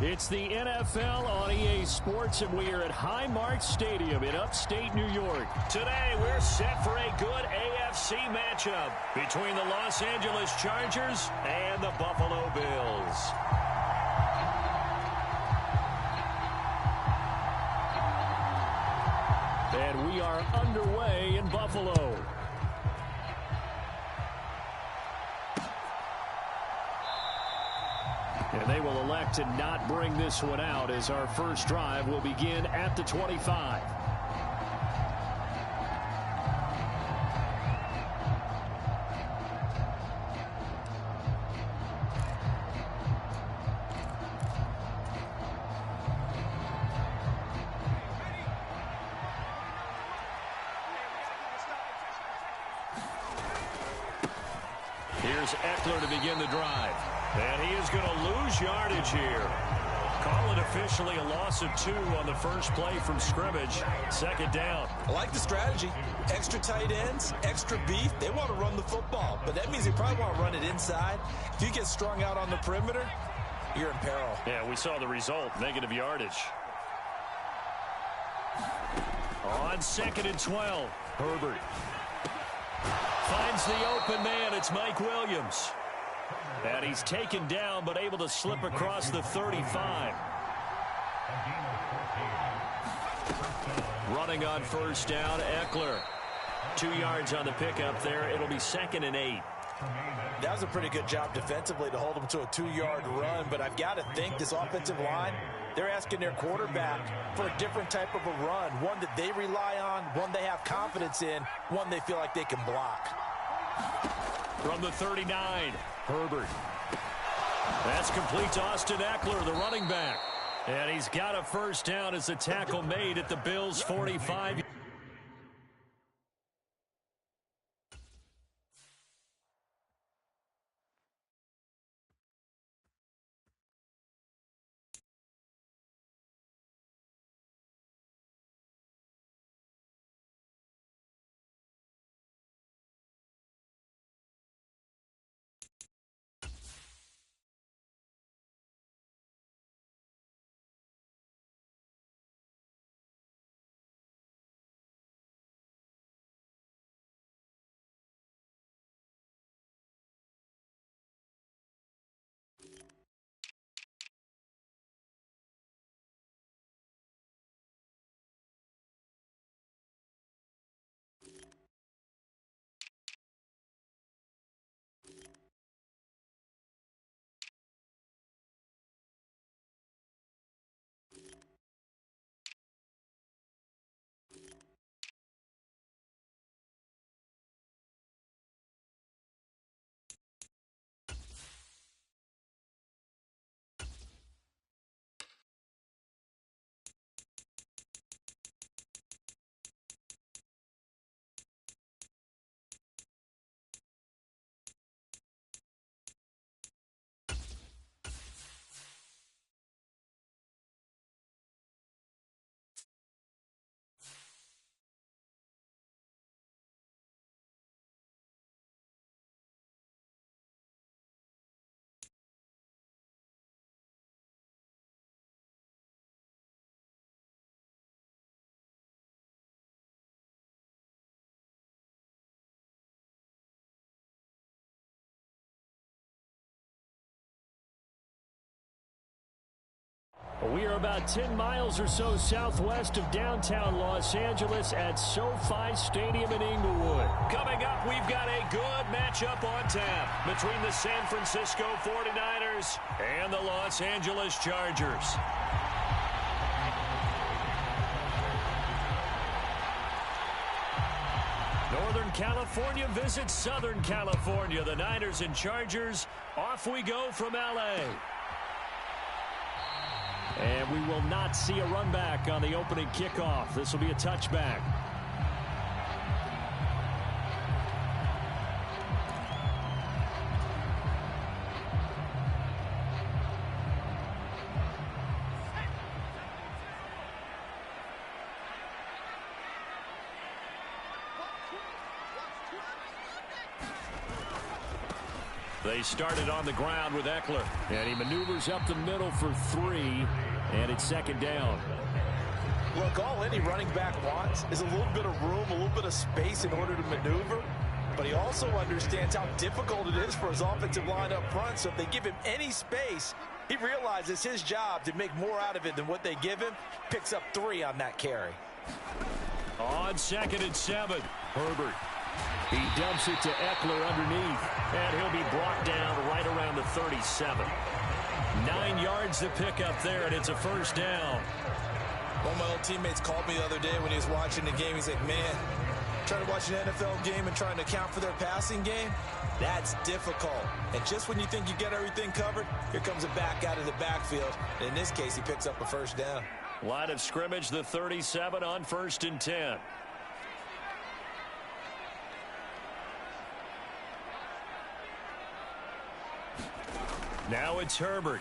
It's the NFL on EA Sports, and we are at Highmark Stadium in upstate New York. Today, we're set for a good AFC matchup between the Los Angeles Chargers and the Buffalo Bills. And we are underway in Buffalo. And they will elect to not bring this one out as our first drive will begin at the 25. Here's Eckler to begin the drive. And he is going to lose yardage here. Call it officially a loss of 2 on the first play from scrimmage. Second down. I like the strategy. Extra tight ends, extra beef. They want to run the football, but that means they probably want to run it inside. If you get strung out on the perimeter, you're in peril. Yeah, we saw the result, negative yardage. On 2nd and 12, Herbert finds the open man. It's Mike Williams. And he's taken down, but able to slip across the 35. Running on first down, Eckler. 2 yards on the pickup there. It'll be 2nd and 8. That was a pretty good job defensively to hold him to a 2-yard run, but I've got to think this offensive line, they're asking their quarterback for a different type of a run, one that they rely on, one they have confidence in, one they feel like they can block. From the 39, Herbert. That's complete to Austin Eckler, the running back. And he's got a first down as the tackle made at the Bills' 45. We are about 10 miles or so southwest of downtown Los Angeles at SoFi Stadium in Inglewood. Coming up, we've got a good matchup on tap between the San Francisco 49ers and the Los Angeles Chargers. Northern California visits Southern California. The Niners and Chargers, off we go from L.A. And we will not see a run back on the opening kickoff. This will be a touchback. They started on the ground with Eckler. And he maneuvers up the middle for 3. And it's second down. Look, all any running back wants is a little bit of room, a little bit of space in order to maneuver. But he also understands how difficult it is for his offensive line up front. So if they give him any space, he realizes his job to make more out of it than what they give him. Picks up 3 on that carry. On 2nd and 7, Herbert. He dumps it to Eckler underneath, and he'll be brought down right around the 37. 9 yards to pick up there, and it's a first down. One of my old teammates called me the other day when he was watching the game. He's like, man, trying to watch an NFL game and trying to account for their passing game, that's difficult. And just when you think you get everything covered, here comes a back out of the backfield. And in this case, he picks up a first down. Line of scrimmage, the 37 on 1st and 10. Now it's Herbert.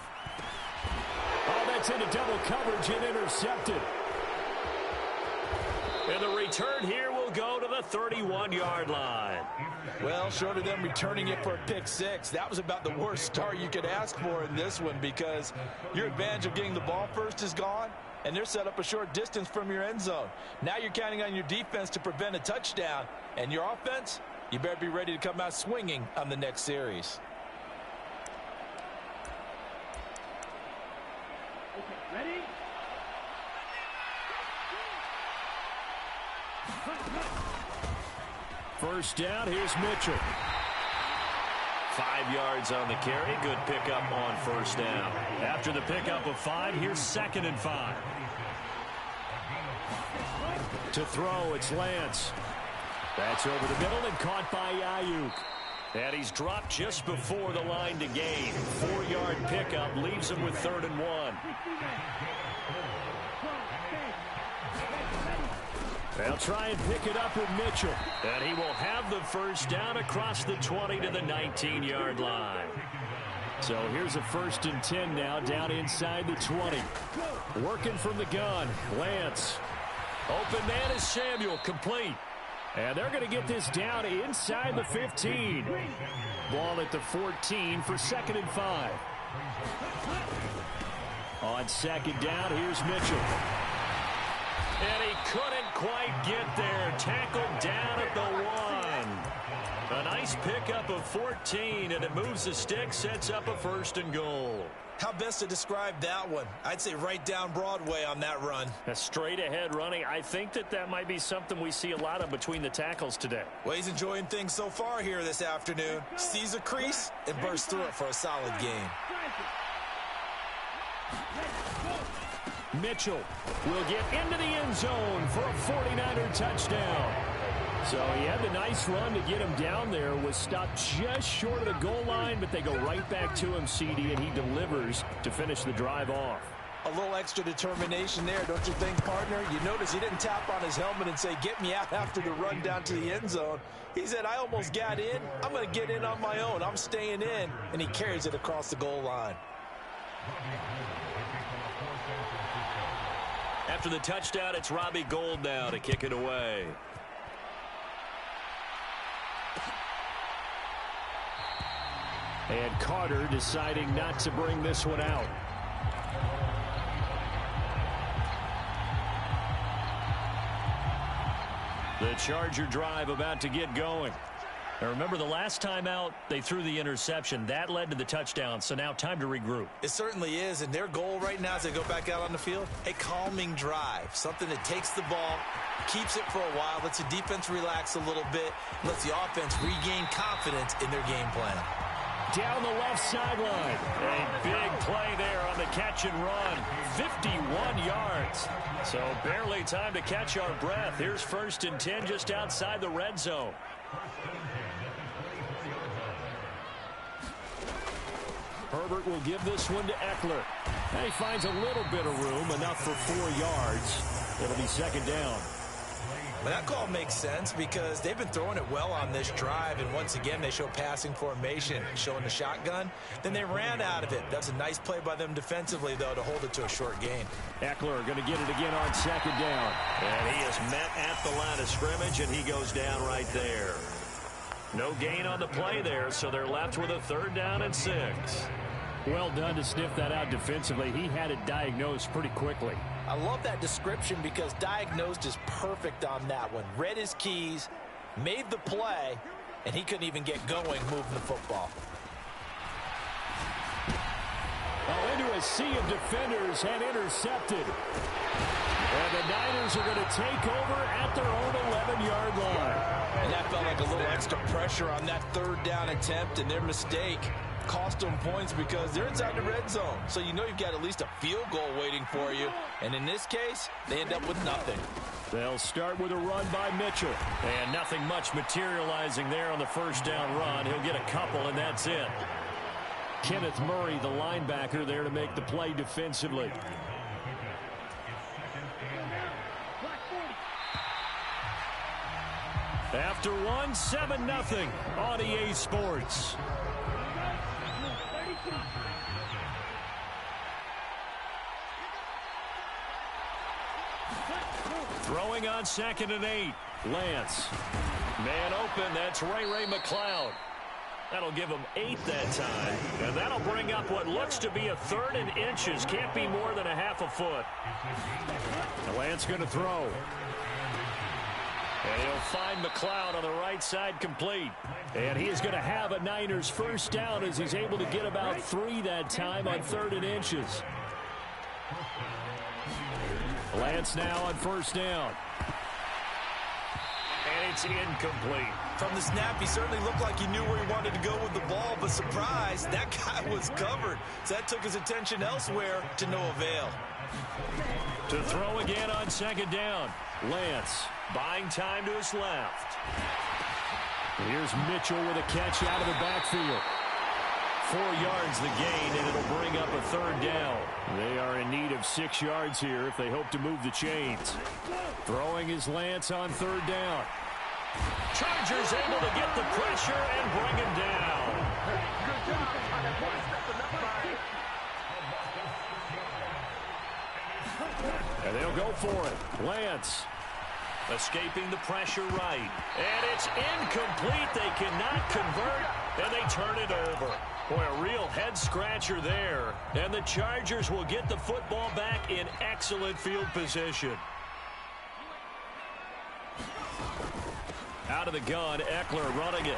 Oh, that's into double coverage and intercepted. And the return here will go to the 31-yard line. Well, short of them returning it for a pick 6, that was about the worst start you could ask for in this one, because your advantage of getting the ball first is gone, and they're set up a short distance from your end zone. Now you're counting on your defense to prevent a touchdown, and your offense, you better be ready to come out swinging on the next series. Ready? First down, here's Mitchell. 5 yards on the carry. Good pickup on first down. After the pickup of 5, here's 2nd and 5. To throw, it's Lance. That's over the middle and caught by Ayuk. And he's dropped just before the line to gain. 4-yard pickup leaves him with 3rd and 1. They'll try and pick it up with Mitchell. And he will have the first down across the 20 to the 19-yard line. So here's a 1st and 10 now down inside the 20. Working from the gun, Lance. Open man is Samuel, complete. And they're going to get this down inside the 15. Ball at the 14 for 2nd and 5. On 2nd down, here's Mitchell. And he couldn't quite get there. Tackled down at the 1. A nice pickup of 14, and it moves the stick, sets up a 1st and goal. How best to describe that one? I'd say right down Broadway on that run. A straight-ahead running. I think that might be something we see a lot of between the tackles today. Well, he's enjoying things so far here this afternoon. Sees a crease and bursts through it for a solid game. Mitchell will get into the end zone for a 49er touchdown. So he had the nice run to get him down there. Was stopped just short of the goal line, but they go right back to him, CD, and he delivers to finish the drive off. A little extra determination there, don't you think, partner? You notice he didn't tap on his helmet and say, get me out after the run down to the end zone. He said, I almost got in. I'm going to get in on my own. I'm staying in. And he carries it across the goal line. After the touchdown, it's Robbie Gould now to kick it away. And Carter deciding not to bring this one out. The Charger drive about to get going. Now remember, the last time out, they threw the interception. That led to the touchdown, so now time to regroup. It certainly is, and their goal right now as they go back out on the field, a calming drive, something that takes the ball, keeps it for a while, lets the defense relax a little bit, lets the offense regain confidence in their game plan. Down the left sideline. A big play there on the catch and run. 51 yards. So barely time to catch our breath. Here's 1st and 10 just outside the red zone. Herbert will give this one to Eckler. And he finds a little bit of room, enough for 4 yards. It'll be 2nd down. Well, that call makes sense because they've been throwing it well on this drive, and once again they show passing formation, showing the shotgun. Then they ran out of it. That's a nice play by them defensively, though, to hold it to a short gain. Eckler going to get it again on 2nd down. And he is met at the line of scrimmage, and he goes down right there. No gain on the play there, so they're left with a 3rd down and 6. Well done to sniff that out defensively. He had it diagnosed pretty quickly. I love that description because diagnosed is perfect on that one. Read his keys, made the play, and he couldn't even get going moving the football. Oh, into a sea of defenders and intercepted. And the Niners are going to take over at their own 11-yard line. And that felt like a little extra pressure on that 3rd down attempt, and their mistake cost them points because they're inside the red zone. So you know you've got at least a field goal waiting for you. And in this case, they end up with nothing. They'll start with a run by Mitchell. And nothing much materializing there on the 1st down run. He'll get a couple, and that's it. Kenneth Murray, the linebacker, there to make the play defensively. After one, 7-0 on EA Sports. Throwing on 2nd and 8. Lance. Man open. That's Ray McLeod. That'll give him 8 that time. And that'll bring up what looks to be a 3rd and inches. Can't be more than a half a foot. And Lance going to throw. And he'll find McLeod on the right side complete. And he is going to have a Niners 1st down as he's able to get about 3 that time on 3rd and inches. Lance now on 1st down. And it's incomplete. From the snap, he certainly looked like he knew where he wanted to go with the ball, but surprise, that guy was covered. So that took his attention elsewhere to no avail. To throw again on 2nd down. Lance buying time to his left. Here's Mitchell with a catch out of the backfield. 4 yards the gain, and it'll bring up a 3rd down. They are in need of 6 yards here if they hope to move the chains. Throwing is Lance on 3rd down. Chargers able to get the pressure and bring him down. And they'll go for it. Lance escaping the pressure right. And it's incomplete. They cannot convert, and they turn it over. Boy, a real head-scratcher there. And the Chargers will get the football back in excellent field position. Out of the gun, Eckler running it.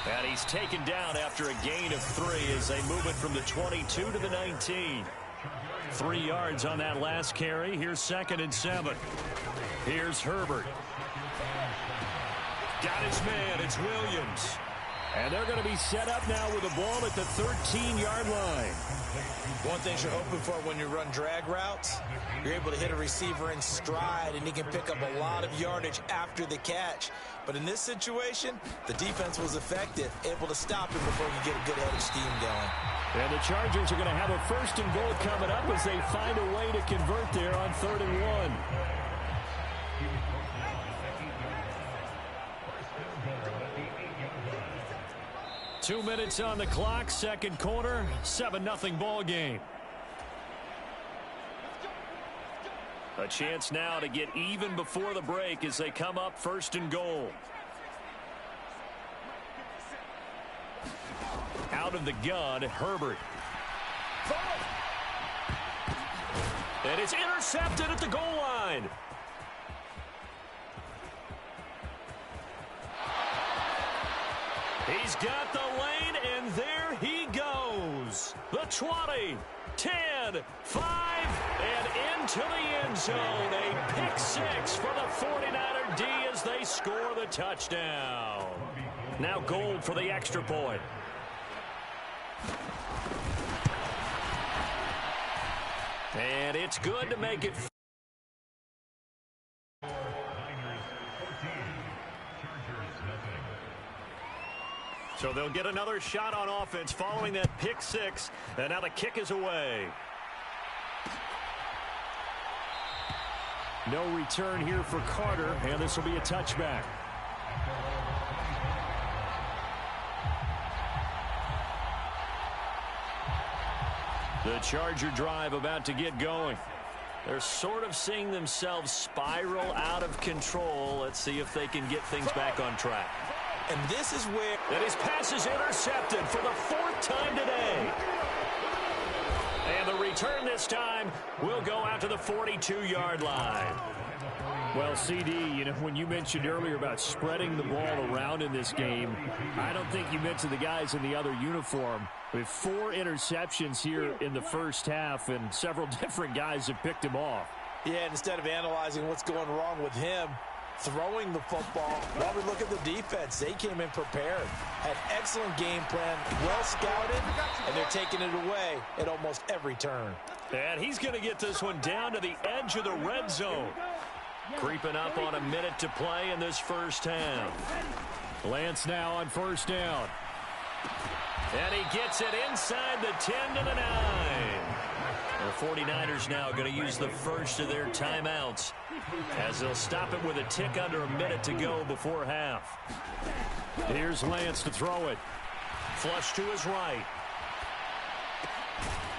And he's taken down after a gain of 3 as they move it from the 22 to the 19. 3 yards on that last carry. Here's 2nd and 7. Here's Herbert. Got his man. It's Williams. And they're going to be set up now with the ball at the 13-yard line. One thing you're hoping for when you run drag routes, you're able to hit a receiver in stride, and he can pick up a lot of yardage after the catch. But in this situation, the defense was effective, able to stop him before you get a good head of steam going. And the Chargers are going to have a 1st and goal coming up as they find a way to convert there on 3rd and 1. 2 minutes on the clock, 2nd quarter, 7-0 ball game. A chance now to get even before the break as they come up 1st and goal. Out of the gun, Herbert. And it's intercepted at the goal line. He's got the lane, and there he goes. The 20, 10, 5, and into the end zone. A pick 6 for the 49er D as they score the touchdown. Now Gold for the extra point. And it's good to make it. So they'll get another shot on offense following that pick 6. And now the kick is away. No return here for Carter, and this will be a touchback. The Charger drive about to get going. They're sort of seeing themselves spiral out of control. Let's see if they can get things back on track. And this is where... And his pass is intercepted for the 4th time today. And the return this time will go out to the 42-yard line. Well, CD, you know, when you mentioned earlier about spreading the ball around in this game, I don't think you mentioned the guys in the other uniform. We have 4 interceptions here in the first half, and several different guys have picked him off. Yeah, and instead of analyzing what's going wrong with him, throwing the football, while we look at the defense, they came in prepared, had excellent game plan, well scouted, and they're taking it away at almost every turn. And he's going to get this one down to the edge of the red zone. Creeping up on a minute to play in this first half. Lance now on first down. And he gets it inside the 10 to the 9. The 49ers now going to use the first of their timeouts as they'll stop it with a tick under a minute to go before half. Here's Lance to throw it. Flush to his right.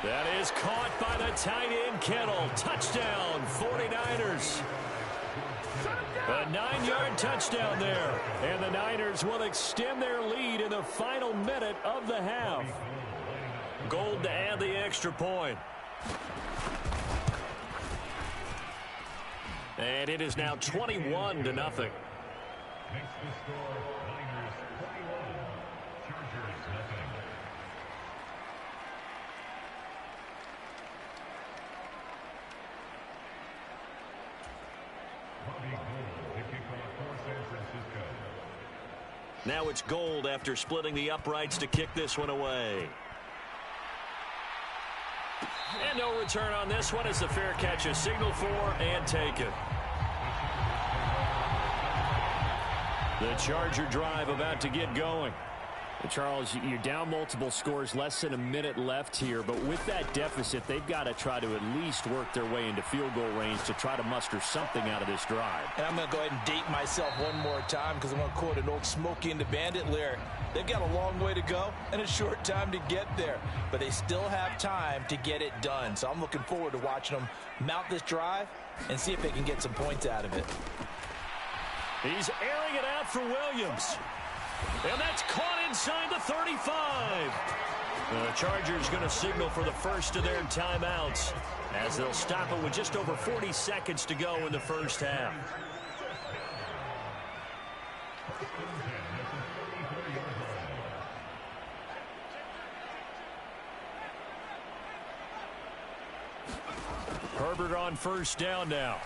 That is caught by the tight end Kittle. Touchdown, 49ers. A 9-yard touchdown there. And the Niners will extend their lead in the final minute of the half. Gold to add the extra point. And it is now 21-0. Makes the score Niners 21, Chargers nothing. Now it's Gold after splitting the uprights to kick this one away. And no return on this one as the fair catch is signaled for and taken. The Charger drive about to get going. Charles, you're down multiple scores, less than a minute left here, but with that deficit, they've got to try to at least work their way into field goal range to try to muster something out of this drive. And I'm going to go ahead and date myself one more time because I'm going to quote an old Smokey and the Bandit lyric. They've got a long way to go and a short time to get there, but they still have time to get it done. So I'm looking forward to watching them mount this drive and see if they can get some points out of it. He's airing it out for Williams. And that's caught inside the 35. The Chargers going to signal for the first of their timeouts as they'll stop it with just over 40 seconds to go in the first half. Herbert on first down now.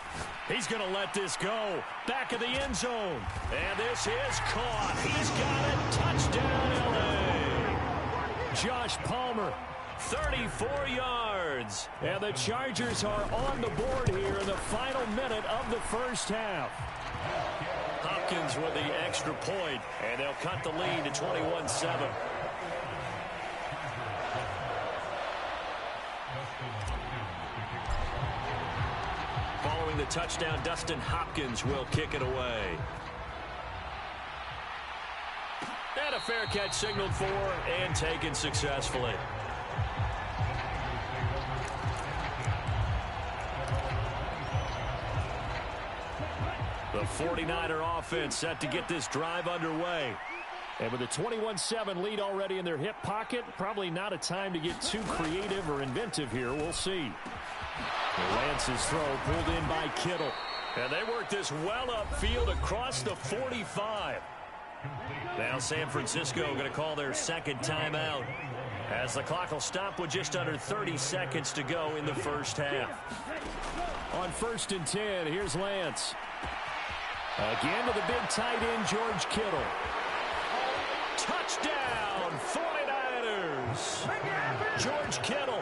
He's going to let this go. Back of the end zone. And this is caught. He's got it. Touchdown, L.A. Josh Palmer, 34 yards. And the Chargers are on the board here in the final minute of the first half. Hopkins with the extra point, and they'll cut the lead to 21-7. Following the touchdown, Dustin Hopkins will kick it away. And a fair catch signaled for and taken successfully. The 49er offense set to get this drive underway. And with a 21-7 lead already in their hip pocket, probably not a time to get too creative or inventive here. We'll see. Lance's throw pulled in by Kittle. And they work this well upfield across the 45. Now San Francisco going to call their second timeout as the clock will stop with just under 30 seconds to go in the first half. On 1st and 10, here's Lance. Again to the big tight end, George Kittle. Touchdown, 49ers. George Kittle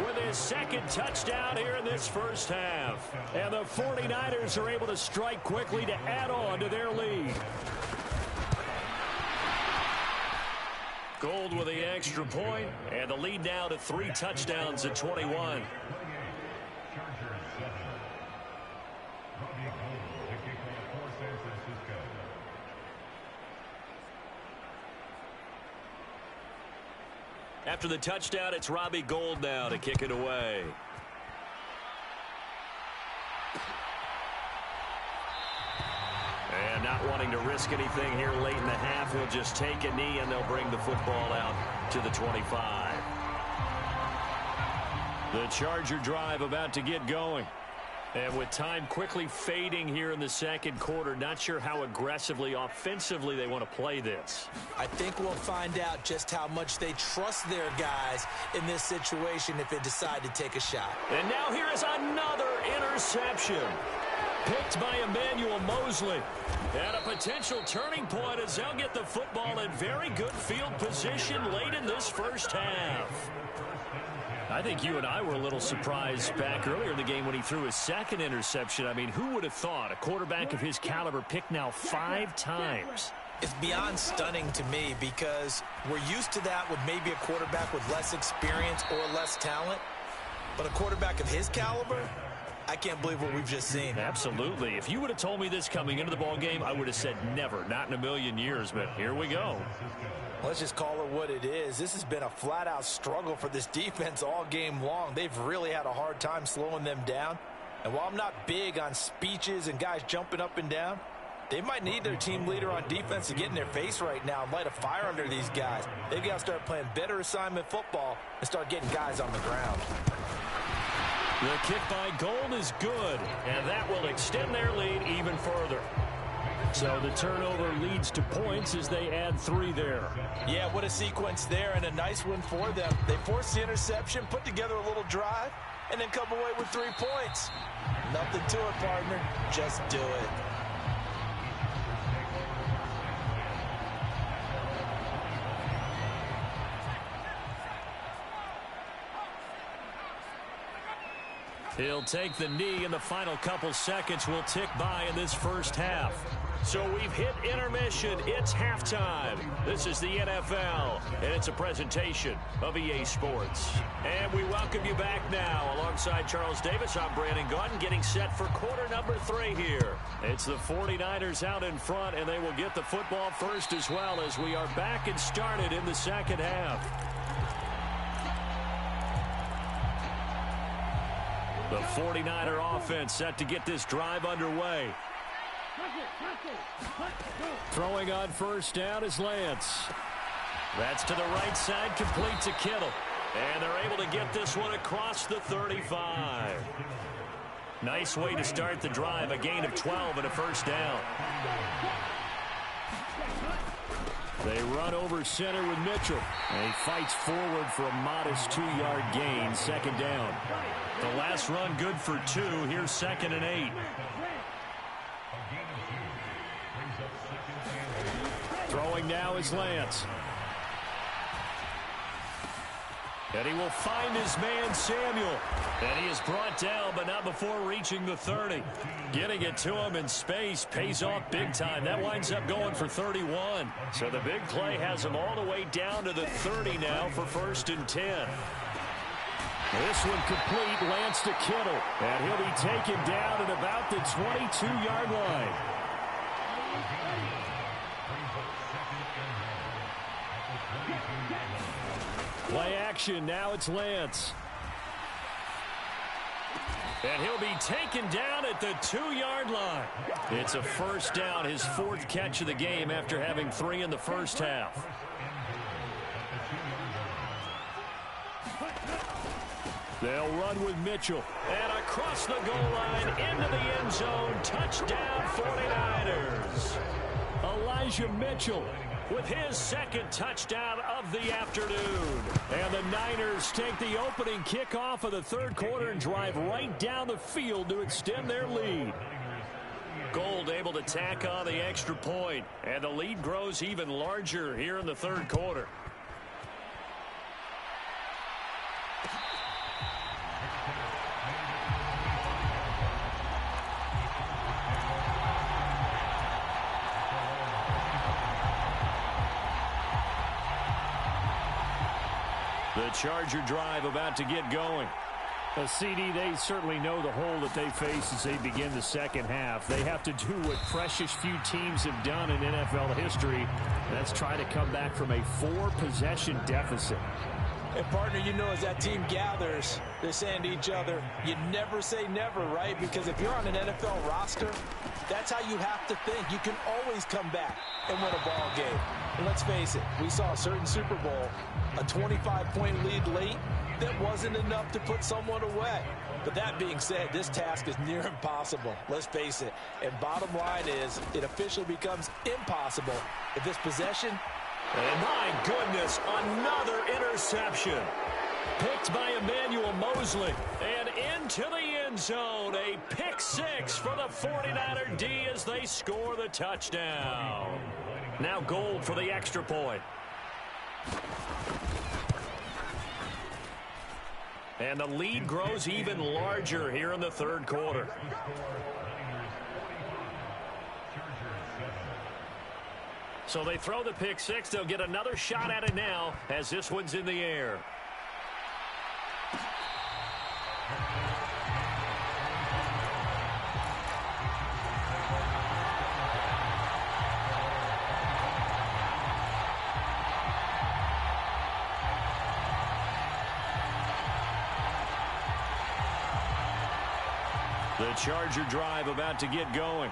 with his second touchdown here in this first half. And the 49ers are able to strike quickly to add on to their lead. Gold with the extra point, and the lead now to 3 touchdowns at 21. After the touchdown, it's Robbie Gould now to kick it away. And now not wanting to risk anything here late in the half. He'll just take a knee, and they'll bring the football out to the 25. The Charger drive about to get going. And with time quickly fading here in the second quarter, not sure how aggressively, offensively they want to play this. I think we'll find out just how much they trust their guys in this situation if they decide to take a shot. And now here is another interception. Picked by Emmanuel Mosley. And a potential turning point as they'll get the football in very good field position late in this first half. I think you and I were a little surprised back earlier in the game when he threw his second interception. I mean, who would have thought a quarterback of his caliber picked now 5 times? It's beyond stunning to me because we're used to that with maybe a quarterback with less experience or less talent. But a quarterback of his caliber, I can't believe what we've just seen. Absolutely. If you would have told me this coming into the ball game, I would have said never, not in a million years. But here we go. Let's just call it what it is. This has been a flat-out struggle for this defense all game long. They've really had a hard time slowing them down. And while I'm not big on speeches and guys jumping up and down, they might need their team leader on defense to get in their face right now and light a fire under these guys. They've got to start playing better assignment football and start getting guys on the ground. The kick by Gold is good, and that will extend their lead even further. So the turnover leads to points as they add 3 there. Yeah, what a sequence there, and a nice one for them. They force the interception, put together a little drive, and then come away with 3 points. Nothing to it, partner. Just do it. He'll take the knee, and the final couple seconds will tick by in this first half. So we've hit intermission. It's halftime. This is the NFL, and it's a presentation of EA Sports. And we welcome you back now. Alongside Charles Davis, I'm Brandon Gaudin, getting set for quarter number 3 here. It's the 49ers out in front, and they will get the football first as well as we are back and started in the second half. The 49er offense set to get this drive underway. Throwing on first down is Lance. That's to the right side, complete to Kittle. And they're able to get this one across the 35. Nice way to start the drive, a gain of 12 and a first down. They run over center with Mitchell. And he fights forward for a modest 2-yard gain, second down. The last run good for 2. Here's 2nd and 8. Throwing now is Lance. And he will find his man, Samuel. And he is brought down, but not before reaching the 30. Getting it to him in space pays off big time. That winds up going for 31. So the big play has him all the way down to the 30 now for 1st and 10. This one complete, Lance to Kittle. And he'll be taken down at about the 22-yard line. Play action, now it's Lance. And he'll be taken down at the 2-yard line. It's a first down, his 4th catch of the game after having 3 in the first half. They'll run with Mitchell. And across the goal line, into the end zone, touchdown 49ers. Elijah Mitchell with his 2nd touchdown of the afternoon. And the Niners take the opening kickoff of the 3rd quarter and drive right down the field to extend their lead. Gold able to tack on the extra point, and the lead grows even larger here in the 3rd quarter. The Charger drive about to get going. CD, they certainly know the hole that they face as they begin the second half. They have to do what precious few teams have done in NFL history. That's try to come back from a 4-possession deficit. And, partner, you know, as that team gathers, they're saying to each other, you never say never, right? Because if you're on an NFL roster, that's how you have to think. You can always come back and win a ball game. And let's face it, we saw a certain Super Bowl, a 25-point lead late, that wasn't enough to put someone away. But that being said, this task is near impossible. Let's face it. And bottom line is, it officially becomes impossible if this possession... And my goodness, another interception. Picked by Emmanuel Mosley. And into the end zone. A pick six for the 49er D as they score the touchdown. Now Gold for the extra point. And the lead grows even larger here in the third quarter. So they throw the pick six. They'll get another shot at it now as this one's in the air. The Charger drive about to get going.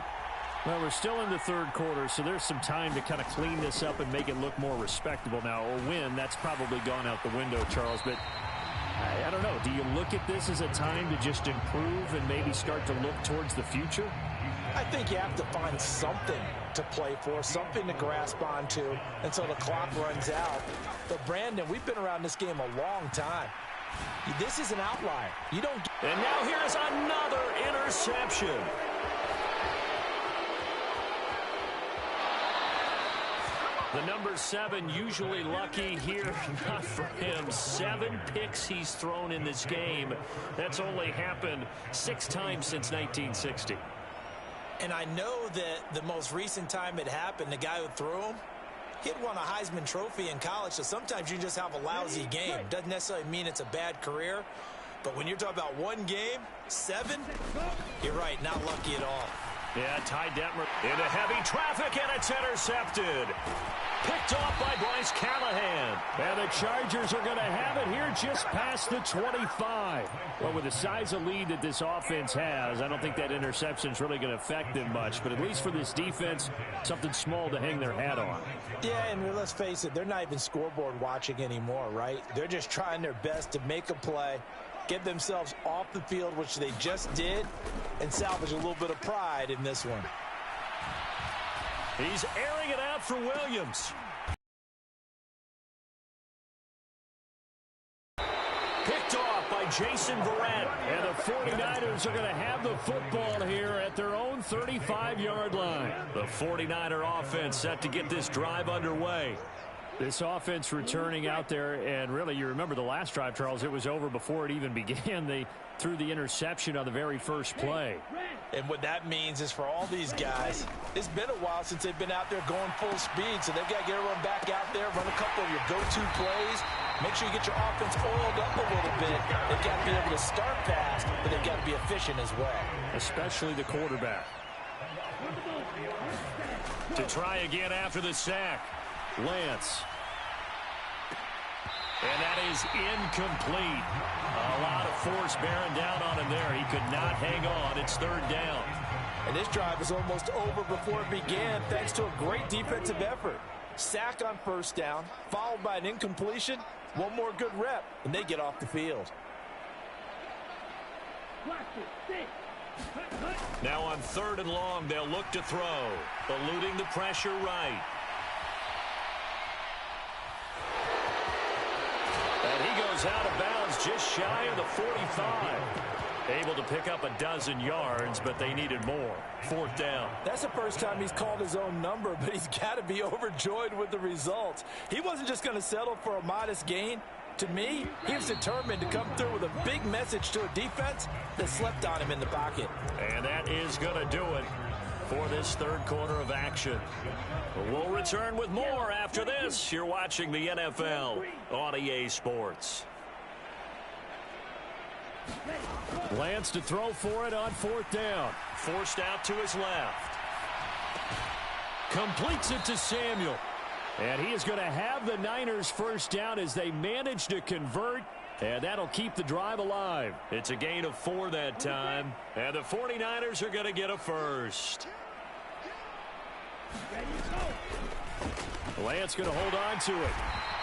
Well, we're still in the third quarter, so there's some time to kind of clean this up and make it look more respectable. Now, a win, that's probably gone out the window, Charles, but I don't know. Do you look at this as a time to just improve and maybe start to look towards the future? I think you have to find something to play for, something to grasp onto until the clock runs out. But, Brandon, we've been around this game a long time. This is an outlier. You don't. And now here's another interception. The number 7 usually lucky here. Not for him. 7 picks he's thrown in this game. That's only happened 6 times since 1960. And I know that the most recent time it happened, the guy who threw him, he had won a Heisman Trophy in college, so sometimes you just have a lousy game. Doesn't necessarily mean it's a bad career, but when you're talking about one game, 7, you're right, not lucky at all. Yeah, Ty Detmer into heavy traffic, and it's intercepted. Picked off by Bryce Callahan. And the Chargers are going to have it here just past the 25. Well, with the size of lead that this offense has, I don't think that interception is really going to affect them much. But at least for this defense, something small to hang their hat on. Yeah, and let's face it, they're not even scoreboard watching anymore, right? They're just trying their best to make a play, get themselves off the field, which they just did, and salvage a little bit of pride in this one. He's airing it out for Williams. Picked off by Jason Verrett. And the 49ers are going to have the football here at their own 35-yard line. The 49er offense set to get this drive underway. This offense returning out there, and really, you remember the last drive, Charles, it was over before it even began. They threw the interception on the very first play. And what that means is for all these guys, it's been a while since they've been out there going full speed, so they've got to get everyone back out there, run a couple of your go-to plays, make sure you get your offense oiled up a little bit. They've got to be able to start fast, but they've got to be efficient as well. Especially the quarterback. To try again after the sack. Lance. And that is incomplete. A lot of force bearing down on him there. He could not hang on. It's third down. And this drive is almost over before it began thanks to a great defensive effort. Sack on first down, followed by an incompletion. One more good rep, and they get off the field. Now on 3rd and long, they'll look to throw. Eluding the pressure right. And he goes out of bounds just shy of the 45. Able to pick up a dozen yards, but they needed more. 4th down. That's the first time he's called his own number, but he's got to be overjoyed with the results. He wasn't just going to settle for a modest gain. To me, he was determined to come through with a big message to a defense that slept on him in the pocket. And that is going to do it for this third quarter of action. We'll return with more after this. You're watching the NFL on EA Sports. Lance to throw for it on 4th down. Forced out to his left. Completes it to Samuel. And he is going to have the Niners first down as they manage to convert. And that'll keep the drive alive. It's a gain of 4 that time. And the 49ers are going to get a first. Lance going to hold on to it.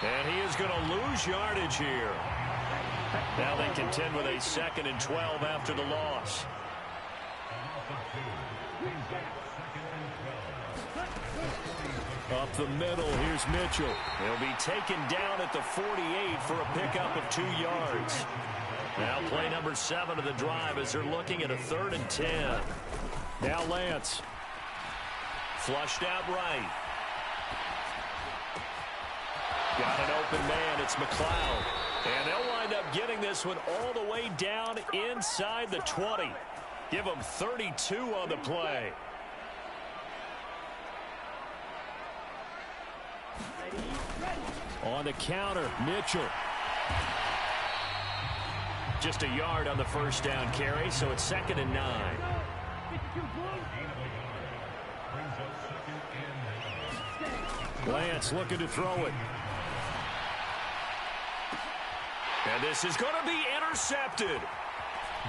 And he is going to lose yardage here. Now they contend with a 2nd and 12 after the loss. Up the middle, here's Mitchell. He'll be taken down at the 48 for a pickup of 2 yards. Now play number 7 of the drive as they're looking at a 3rd and 10. Now Lance. Flushed out right. Got an open man, it's McLeod. And they'll wind up getting this one all the way down inside the 20. Give them 32 on the play. On the counter, Mitchell. Just a yard on the first down carry, so it's 2nd and 9. Lance looking to throw it. And this is going to be intercepted.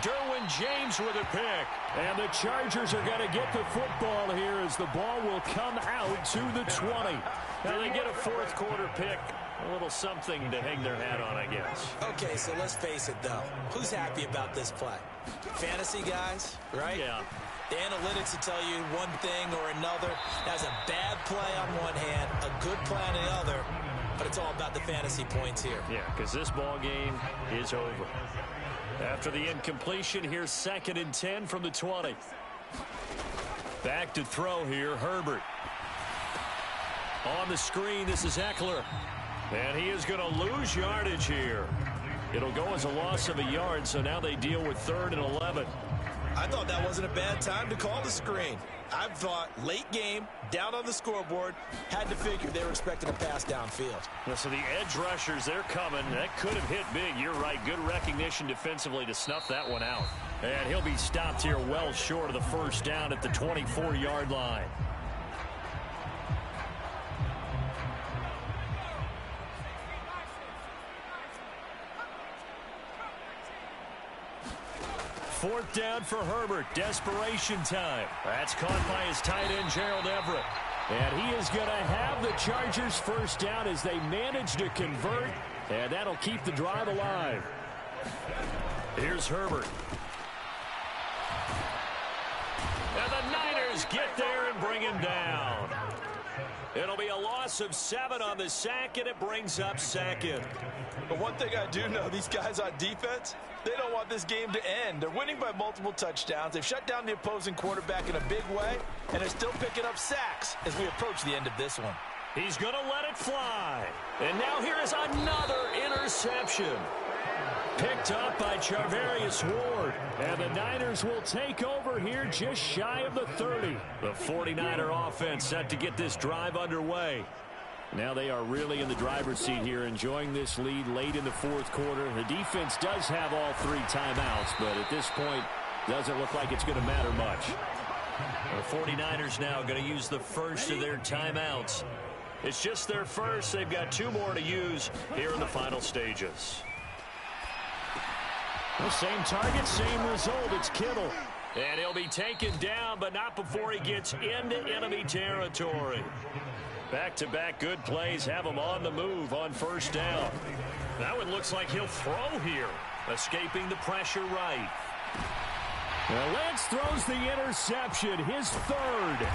Derwin James with a pick. And the Chargers are going to get the football here as the ball will come out to the 20. Now they get a 4th quarter pick. A little something to hang their hat on, I guess. Okay, so let's face it, though. Who's happy about this play? Fantasy guys, right? Yeah. The analytics will tell you one thing or another. That's a bad play on one hand, a good play on the other. But it's all about the fantasy points here. Yeah, because this ball game is over. After the incompletion, here's 2nd and 10 from the 20. Back to throw here, Herbert. On the screen, this is Eckler. And he is going to lose yardage here. It'll go as a loss of a yard, so now they deal with 3rd and 11. I thought that wasn't a bad time to call the screen. I thought late game, down on the scoreboard, had to figure they were expecting a pass downfield. So the edge rushers, they're coming. That could have hit big. You're right. Good recognition defensively to snuff that one out. And he'll be stopped here well short of the first down at the 24-yard line. Fourth down for Herbert. Desperation time. That's caught by his tight end, Gerald Everett. And he is going to have the Chargers first down as they manage to convert. And that'll keep the drive alive. Here's Herbert. And the Niners get there and bring him down. It'll be a loss of 7 on the sack, and it brings up 2nd. But one thing I do know, these guys on defense, they don't want this game to end. They're winning by multiple touchdowns. They've shut down the opposing quarterback in a big way, and they're still picking up sacks as we approach the end of this one. He's going to let it fly. And now here is another interception. Picked up by Charvarius Ward. And the Niners will take over here just shy of the 30. The 49er offense set to get this drive underway. Now they are really in the driver's seat here, enjoying this lead late in the 4th quarter. The defense does have all 3 timeouts, but at this point, doesn't look like it's going to matter much. The 49ers now going to use the first of their timeouts. It's just their first. They've got 2 more to use here in the final stages. Well, same target, same result. It's Kittle. And he'll be taken down, but not before he gets into enemy territory. Back-to-back good plays have him on the move on first down. That one looks like he'll throw here. Escaping the pressure right. Well, Lance throws the interception, his 3rd.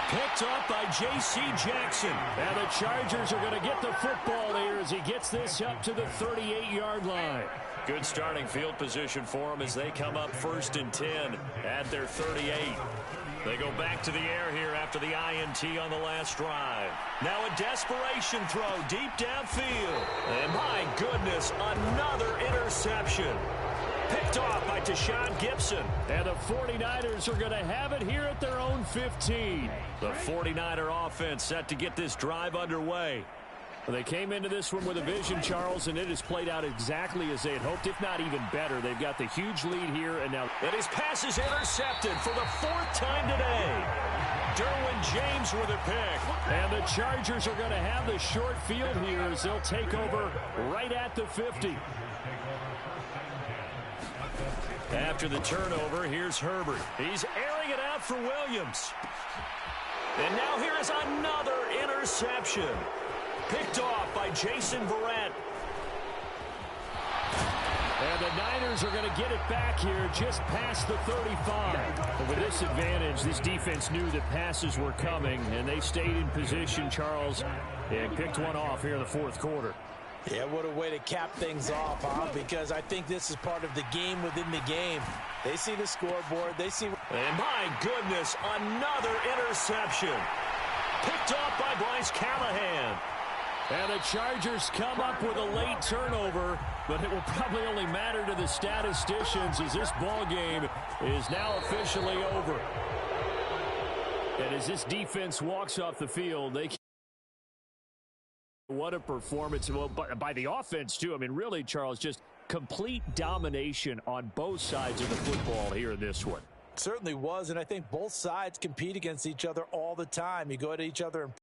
Picked up by J.C. Jackson. And the Chargers are going to get the football here as he gets this up to the 38-yard line. Good starting field position for them as they come up 1st and 10 at their 38. They go back to the air here after the INT on the last drive. Now a desperation throw deep downfield. And my goodness, another interception. Picked off by Tashawn Gibson. And the 49ers are going to have it here at their own 15. The 49er offense set to get this drive underway. They came into this one with a vision, Charles, and it has played out exactly as they had hoped, if not even better. They've got the huge lead here, and now... And his pass is intercepted for the 4th time today. Derwin James with a pick. And the Chargers are going to have the short field here as they'll take over right at the 50. After the turnover, here's Herbert. He's airing it out for Williams. And now here is another interception. Picked off by Jason Verrett. And the Niners are going to get it back here just past the 35. But with this advantage, this defense knew that passes were coming, and they stayed in position, Charles, and picked one off here in the fourth quarter. Yeah, what a way to cap things off, huh? Because I think this is part of the game within the game. They see the scoreboard. They see... And my goodness, another interception. Picked off by Bryce Callahan. And the Chargers come up with a late turnover, but it will probably only matter to the statisticians as this ball game is now officially over. And as this defense walks off the field, they can... What a performance. Well, by the offense, too. I mean, really, Charles, just complete domination on both sides of the football here in this one. Certainly was, and I think both sides compete against each other all the time. You go at each other and